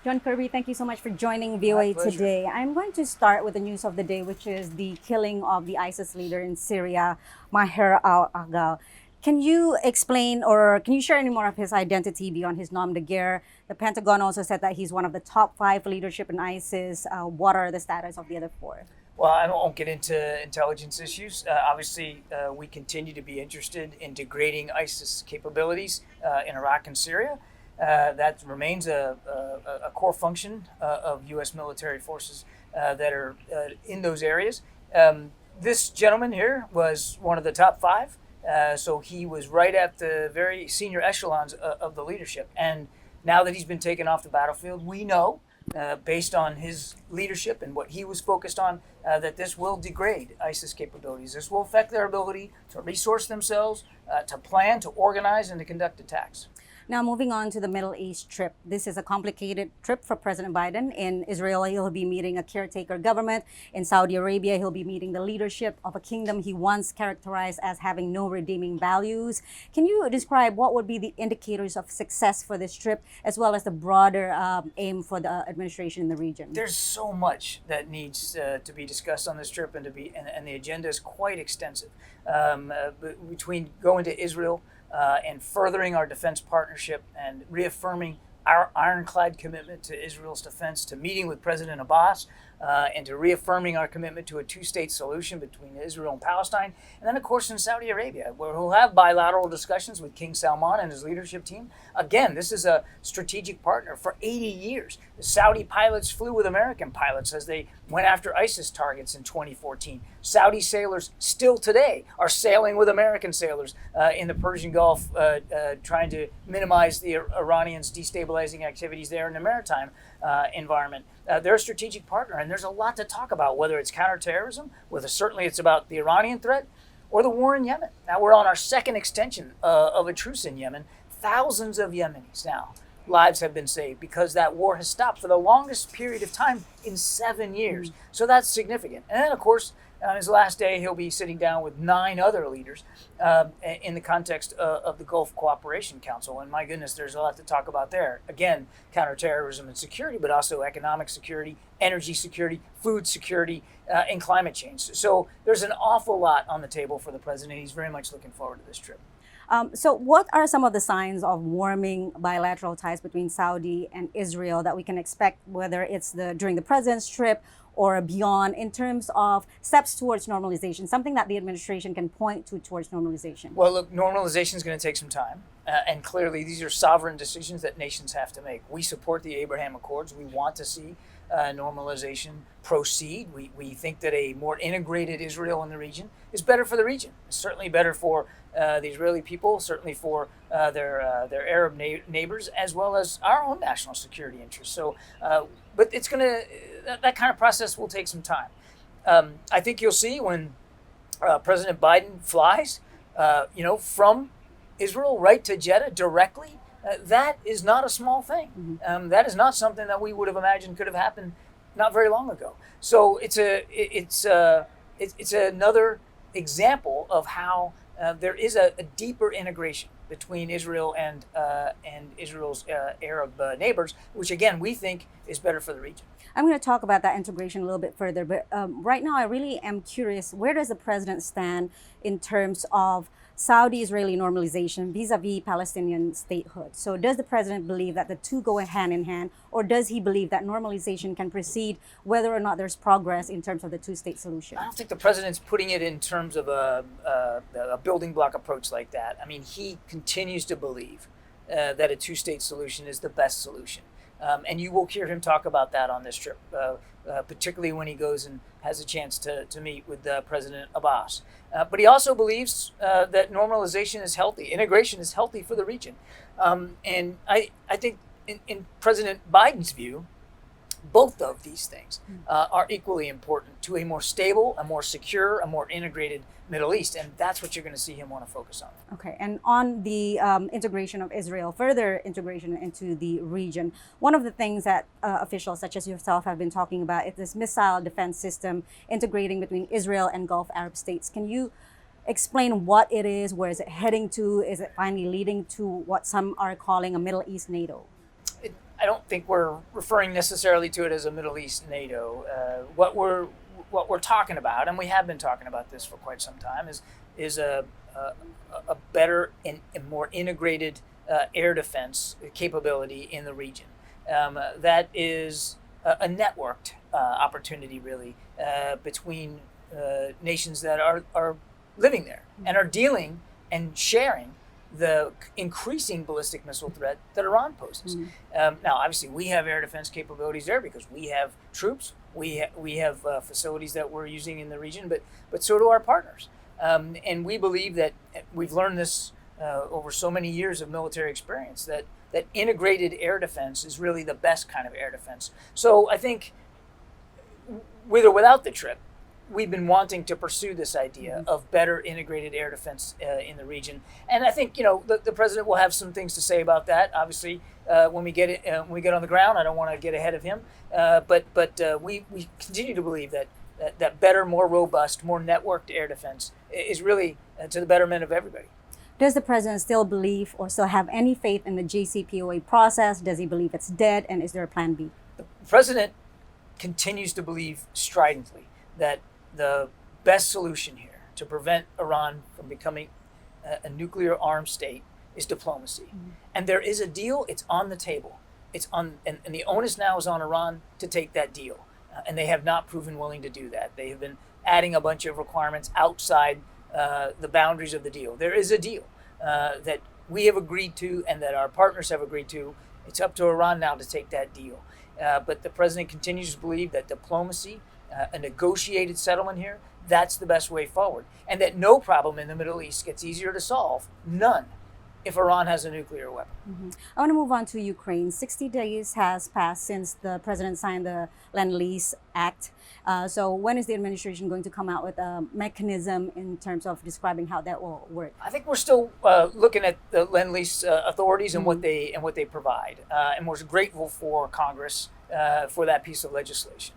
John Kirby, thank you so much for joining VOA today. I'm going to start with the news of the day, which is the killing of the ISIS leader in Syria, Maher al-Agal. Can you explain or can you share any more of his identity beyond his nom de guerre? The Pentagon also said that he's one of the top 5 leadership in ISIS. What are the status of the other 4? Well, I won't get into intelligence issues. Obviously, we continue to be interested in degrading ISIS capabilities in Iraq and Syria. That remains a core function of U.S. military forces that are in those areas. This gentleman here was one of the top 5. So he was right at the very senior echelons of the leadership. And now that he's been taken off the battlefield, we know, based on his leadership and what he was focused on, that this will degrade ISIS capabilities. This will affect their ability to resource themselves, to plan, to organize, and to conduct attacks. Now, moving on to the Middle East trip. This is a complicated trip for President Biden. In Israel, he'll be meeting a caretaker government. In Saudi Arabia, he'll be meeting the leadership of a kingdom he once characterized as having no redeeming values. Can you describe what would be the indicators of success for this trip, as well as the broader aim for the administration in the region? There's so much that needs to be discussed on this trip, and the agenda is quite extensive. Between going to Israel, and furthering our defense partnership and reaffirming our ironclad commitment to Israel's defense, to meeting with President Abbas, and to reaffirming our commitment to a 2-state solution between Israel and Palestine. And then, of course, in Saudi Arabia, where we'll have bilateral discussions with King Salman and his leadership team. Again, this is a strategic partner. For 80 years, the Saudi pilots flew with American pilots as they went after ISIS targets in 2014. Saudi sailors still today are sailing with American sailors in the Persian Gulf, trying to minimize the Iranians' destabilizing activities there in the maritime environment. They're a strategic partner, and there's a lot to talk about, whether it's counterterrorism, whether certainly it's about the Iranian threat, or the war in Yemen. Now we're on our second extension of a truce in Yemen. Thousands of Yemenis now lives have been saved because that war has stopped for the longest period of time in 7 years. So that's significant. And then, of course, on his last day, he'll be sitting down with 9 other leaders in the context of the Gulf Cooperation Council. And my goodness, there's a lot to talk about there. Again, counterterrorism and security, but also economic security, energy security, food security, and climate change. So there's an awful lot on the table for the president. He's very much looking forward to this trip. So what are some of the signs of warming bilateral ties between Saudi and Israel that we can expect, whether it's during the president's trip or beyond, in terms of steps towards normalization, something that the administration can point to towards normalization? Well, look, normalization is going to take some time. And clearly, these are sovereign decisions that nations have to make. We support the Abraham Accords. We want to see normalization proceed. We think that a more integrated Israel in the region is better for the region. It's certainly better for the Israeli people, certainly for their Arab neighbors, as well as our own national security interests. So, but it's going to, that kind of process will take some time. I think you'll see when President Biden flies, from Israel right to Jeddah directly. That is not a small thing. That is not something that we would have imagined could have happened not very long ago. So it's another example of how there is a deeper integration between Israel and Israel's Arab neighbors, which again we think is better for the region. I'm going to talk about that integration a little bit further, but right now I really am curious, where does the president stand in terms of Saudi-Israeli normalization vis-a-vis Palestinian statehood? So does the president believe that the two go hand in hand, or does he believe that normalization can proceed whether or not there's progress in terms of the 2-state solution? I don't think the president's putting it in terms of a building block approach like that. I mean, he continues to believe that a 2-state solution is the best solution. And you will hear him talk about that on this trip, particularly when he goes and has a chance to meet with President Abbas. But he also believes that normalization is healthy, integration is healthy for the region. And I think in President Biden's view, both of these things are equally important to a more stable, a more secure, a more integrated Middle East. And that's what you're going to see him want to focus on. Okay, and on the integration of Israel, further integration into the region, one of the things that officials such as yourself have been talking about is this missile defense system integrating between Israel and Gulf Arab states. Can you explain what it is? Where is it heading to? Is it finally leading to what some are calling a Middle East NATO? I don't think we're referring necessarily to it as a Middle East NATO. What we're talking about, and we have been talking about this for quite some time, is a better and a more integrated air defense capability in the region. That is a networked opportunity, really, between nations that are living there and are dealing and sharing the increasing ballistic missile threat that Iran poses. Now, obviously, we have air defense capabilities there because we have troops, we have facilities that we're using in the region, but so do our partners. And we believe that we've learned this over so many years of military experience that integrated air defense is really the best kind of air defense. So I think, with or without the trip, we've been wanting to pursue this idea of better integrated air defense in the region, and I think the president will have some things to say about that. Obviously, when we get on the ground, I don't want to get ahead of him, but we continue to believe that better, more robust, more networked air defense is really to the betterment of everybody. Does the president still believe or still have any faith in the JCPOA process? Does he believe it's dead, and is there a plan B? The president continues to believe stridently that the best solution here to prevent Iran from becoming a nuclear armed state is diplomacy. And there is a deal, it's on the table. And the onus now is on Iran to take that deal. And they have not proven willing to do that. They have been adding a bunch of requirements outside the boundaries of the deal. There is a deal that we have agreed to and that our partners have agreed to. It's up to Iran now to take that deal. But the president continues to believe that diplomacy, a negotiated settlement here, that's the best way forward. And that no problem in the Middle East gets easier to solve, none, if Iran has a nuclear weapon. I want to move on to Ukraine. 60 days has passed since the president signed the Lend-Lease Act. So when is the administration going to come out with a mechanism in terms of describing how that will work? I think we're still looking at the Lend-Lease authorities and what they provide, and we're grateful for Congress for that piece of legislation.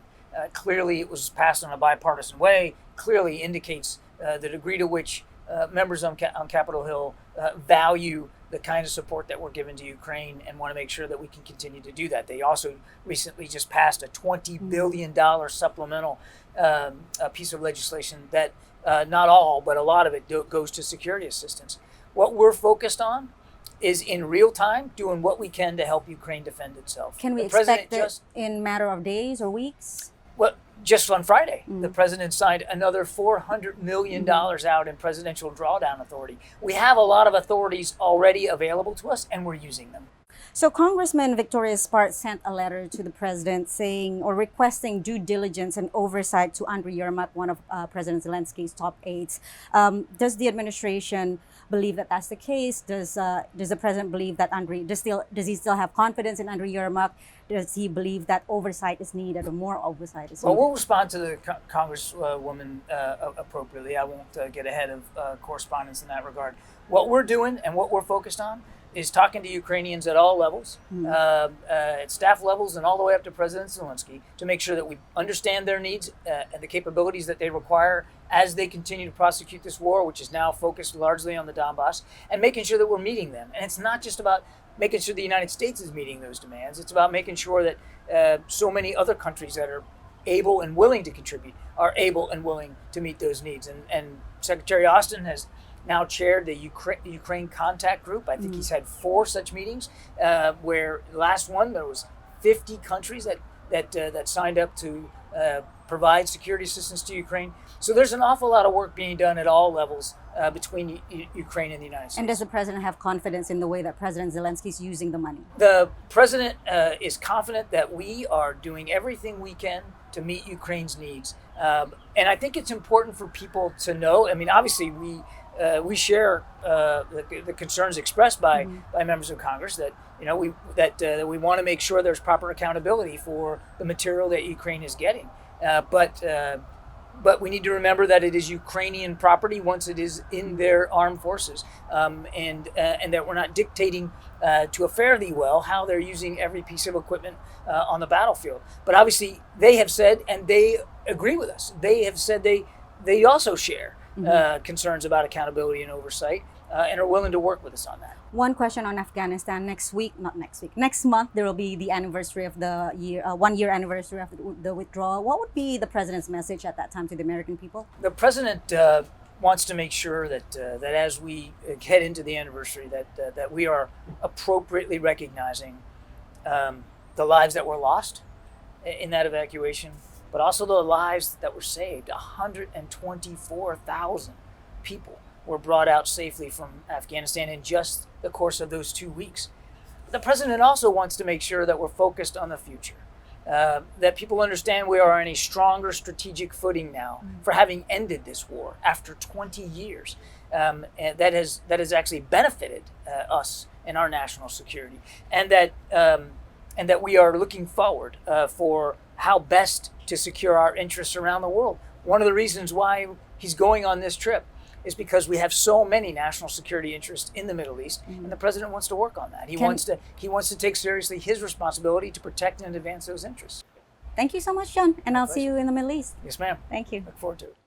Clearly, it was passed in a bipartisan way. Clearly indicates the degree to which members on Capitol Hill value the kind of support that we're giving to Ukraine and want to make sure that we can continue to do that. They also recently just passed a $20 billion supplemental piece of legislation that not all, but a lot of it goes to security assistance. What we're focused on is in real time doing what we can to help Ukraine defend itself. Can we expect it in matter of days or weeks? Well, just on Friday, the president signed another $400 million out in presidential drawdown authority. We have a lot of authorities already available to us, and we're using them. So Congressman Victoria Spart sent a letter to the president saying or requesting due diligence and oversight to Andriy Yermak, one of President Zelensky's top aides. Does the administration believe that that's the case? Does the president believe that does he still have confidence in Andriy Yermak? Does he believe that oversight is needed or more oversight is needed? Well, we'll respond to the Congresswoman appropriately. I won't get ahead of correspondence in that regard. What we're doing and what we're focused on is talking to Ukrainians at all levels, at staff levels and all the way up to President Zelensky, to make sure that we understand their needs and the capabilities that they require as they continue to prosecute this war, which is now focused largely on the Donbass, and making sure that we're meeting them. And it's not just about making sure the United States is meeting those demands. It's about making sure that so many other countries that are able and willing to contribute are able and willing to meet those needs. And Secretary Austin has now chaired the Ukraine Contact Group. I think he's had 4 such meetings, where the last one there was 50 countries that signed up to provide security assistance to Ukraine. So there's an awful lot of work being done at all levels between Ukraine and the United States. And does the president have confidence in the way that President Zelensky is using the money? The president is confident that we are doing everything we can to meet Ukraine's needs. And I think it's important for people to know, I mean, obviously we share the concerns expressed by members of Congress that we want to make sure there's proper accountability for the material that Ukraine is getting. But we need to remember that it is Ukrainian property once it is in their armed forces, and that we're not dictating to a fare thee well how they're using every piece of equipment on the battlefield. But obviously they have said, and they agree with us, they have said they also share concerns about accountability and oversight, and are willing to work with us on that. One question on Afghanistan. Next month, there will be the anniversary of the year, 1 year anniversary of the withdrawal. What would be the president's message at that time to the American people? The president wants to make sure that that as we head into the anniversary, that we are appropriately recognizing the lives that were lost in that evacuation, but also the lives that were saved. 124,000 people were brought out safely from Afghanistan in just the course of those 2 weeks. The president also wants to make sure that we're focused on the future, that people understand we are on a stronger strategic footing now for having ended this war after 20 years. And that has actually benefited us and our national security, and that we are looking forward for how best to secure our interests around the world. One of the reasons why he's going on this trip is because we have so many national security interests in the Middle East, and the president wants to work on that. He wants to take seriously his responsibility to protect and advance those interests. Thank you so much, John, and I'll see you in the Middle East. Yes, ma'am. Thank you. Look forward to it.